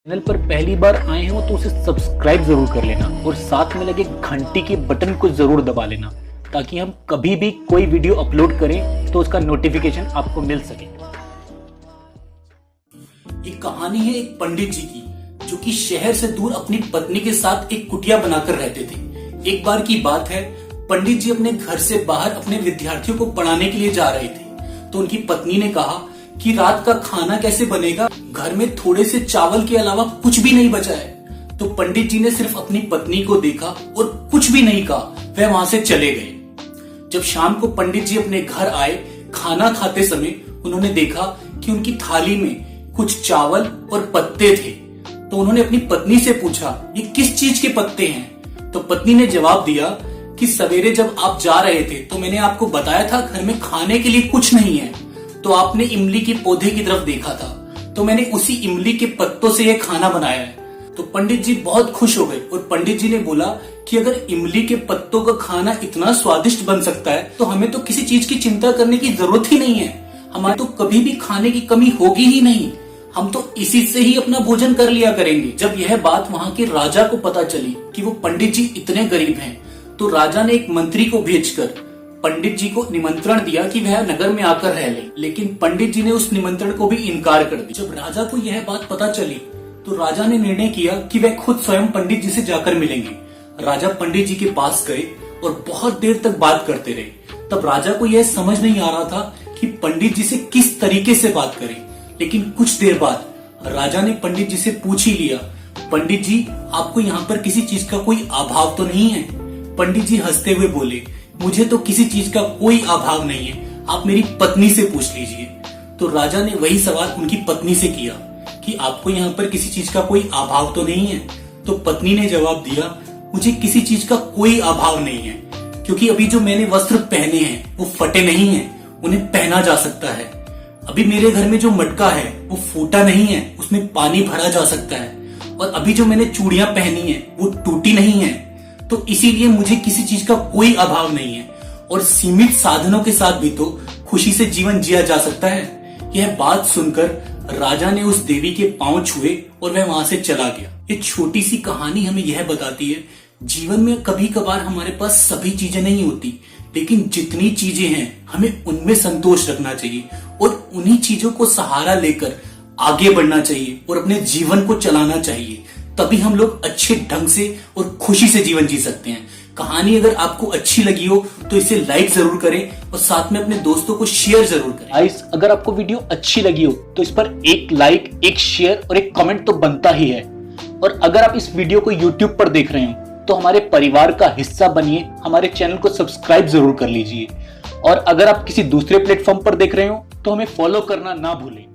Channel पर पहली बार आए हो तो उसे सब्सक्राइब जरूर कर लेना और साथ में लगे घंटी के बटन को जरूर दबा लेना ताकि हम कभी भी कोई वीडियो अपलोड करें तो उसका नोटिफिकेशन आपको मिल सके। एक कहानी है एक पंडित जी की जो कि शहर से दूर अपनी पत्नी के साथ एक कुटिया बनाकर रहते थे। एक बार की बात है, पंडित जी अपने घर से बाहर अपने विद्यार्थियों को पढ़ाने के लिए जा रहे थे तो उनकी पत्नी ने कहा कि रात का खाना कैसे बनेगा, घर में थोड़े से चावल के अलावा कुछ भी नहीं बचा है। तो पंडित जी ने सिर्फ अपनी पत्नी को देखा और कुछ भी नहीं कहा, वह वहां से चले गए। जब शाम को पंडित जी अपने घर आए, खाना खाते समय उन्होंने देखा कि उनकी थाली में कुछ चावल और पत्ते थे। तो उन्होंने अपनी पत्नी से पूछा, ये किस चीज के पत्ते हैं? तो पत्नी ने जवाब दिया कि सवेरे जब आप जा रहे थे तो मैंने आपको बताया था घर में खाने के लिए कुछ नहीं है, तो आपने इमली के पौधे की तरफ देखा था, तो मैंने उसी इमली के पत्तों से यह खाना बनाया है। तो पंडित जी बहुत खुश हो गए और पंडित जी ने बोला कि अगर इमली के पत्तों का खाना इतना स्वादिष्ट बन सकता है तो हमें तो किसी चीज की चिंता करने की जरूरत ही नहीं है, हमारे तो कभी भी खाने की कमी होगी ही नहीं, हम तो इसी से ही अपना भोजन कर लिया करेंगे। जब यह बात वहाँ के राजा को पता चली कि वो पंडित जी इतने गरीब हैं, तो राजा ने एक मंत्री को भेजकर पंडित जी को निमंत्रण दिया कि वह नगर में आकर रह ले, लेकिन पंडित जी ने उस निमंत्रण को भी इनकार कर दिया। जब राजा को यह बात पता चली तो राजा ने निर्णय किया कि वह खुद स्वयं पंडित जी से जाकर मिलेंगे। राजा पंडित जी के पास गए और बहुत देर तक बात करते रहे। तब राजा को यह समझ नहीं आ रहा था कि पंडित जी से किस तरीके से बात करें, लेकिन कुछ देर बाद राजा ने पंडित जी से पूछ ही लिया, पंडित जी आपको यहाँ पर किसी चीज का कोई अभाव तो नहीं है? पंडित जी हंसते हुए बोले, मुझे तो किसी चीज का कोई अभाव नहीं है, आप मेरी पत्नी से पूछ लीजिए। तो राजा ने वही सवाल उनकी पत्नी से किया कि आपको यहाँ पर किसी चीज का कोई अभाव तो नहीं है? तो पत्नी ने जवाब दिया, मुझे किसी चीज का कोई अभाव नहीं है, क्योंकि अभी जो मैंने वस्त्र पहने हैं वो फटे नहीं हैं, उन्हें पहना जा सकता है। अभी मेरे घर में जो मटका है वो फूटा नहीं है, उसमें पानी भरा जा सकता है। और अभी जो मैंने चूड़ियां पहनी है वो टूटी नहीं है, तो इसीलिए मुझे किसी चीज का कोई अभाव नहीं है और सीमित साधनों के साथ भी तो खुशी से जीवन जिया जा सकता है। यह बात सुनकर राजा ने उस देवी के पांव छुए और वह वहां से चला गया। ये छोटी सी कहानी हमें यह बताती है, जीवन में कभी कभार हमारे पास सभी चीजें नहीं होती, लेकिन जितनी चीजें हैं हमें उनमें संतोष रखना चाहिए और उन्हीं चीजों को सहारा लेकर आगे बढ़ना चाहिए और अपने जीवन को चलाना चाहिए। तभी हम लोग अच्छे ढंग से और खुशी से जीवन जी सकते हैं। कहानी अगर आपको अच्छी लगी हो तो इसे लाइक जरूर करें और साथ में अपने दोस्तों को शेयर जरूर करें। गाइस, अगर आपको वीडियो अच्छी लगी हो तो इस पर एक लाइक, एक शेयर और एक कमेंट तो बनता ही है। और अगर आप इस वीडियो को YouTube पर देख रहे हो तो हमारे परिवार का हिस्सा बनिए, हमारे चैनल को सब्सक्राइब जरूर कर लीजिए। और अगर आप किसी दूसरे प्लेटफॉर्म पर देख रहे हो तो हमें फॉलो करना ना भूलें।